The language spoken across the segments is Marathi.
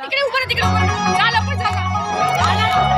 तिकडे उभं राहा, तिकडे उभं राहा. जा लवकर जा, जा.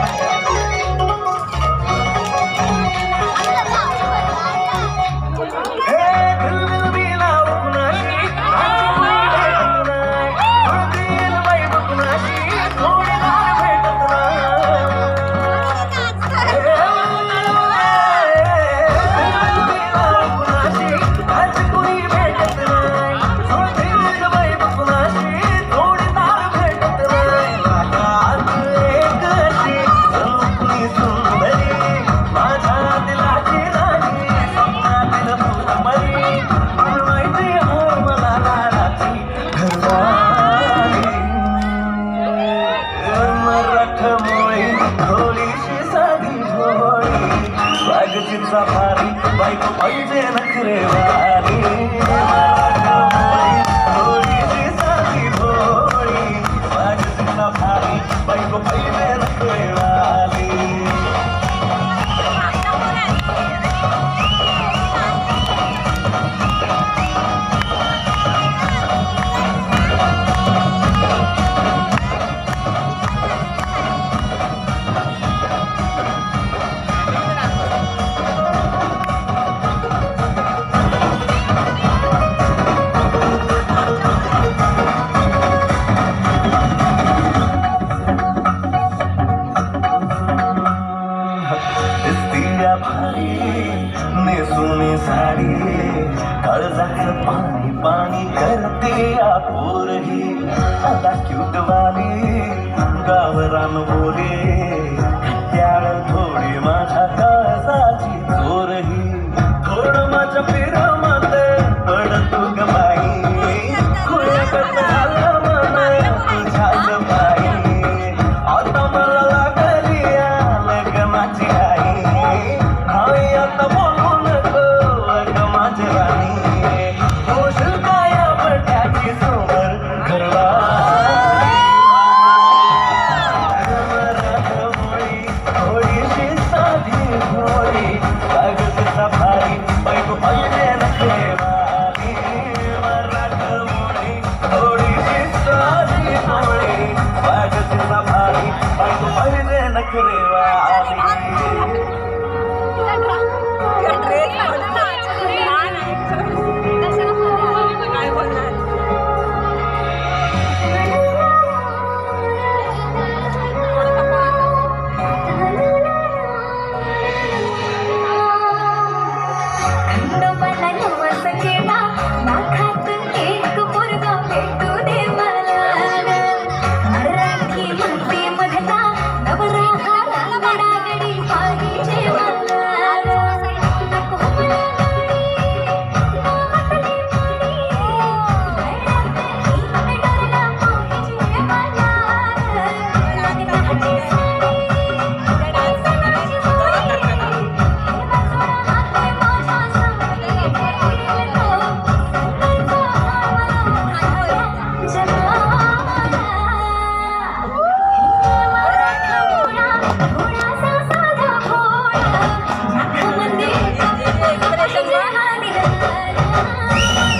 सफारी बाईक पाहिजे नखरेवारी थोडीशी साधी भोळी माझी सफारी बाईक पाहिजे नखरेवारी नेसुनी साडी काळजाचं पाणी पाणी करते आपुरही आता क्यूट वाली गावरान बोले त्याळ थोडी माझ्या काळजाची चोरही थोडं माझ्या पिरामध्ये पड तू ग बाई खुळ्याकत झालं मन तुझ्या ग बाई आता मला लागली लग्नाची आई आई आता बोलू नको ग माझी राणी होशील काय बट्याची समोर घरवाली थोडीशी साधी भोळी कागद सफारी बायको पाहिजे नखरेवाली मराठमोळी थोडीशी साधी भोळी कागद सफारी बायको पाहिजे नखरेवाली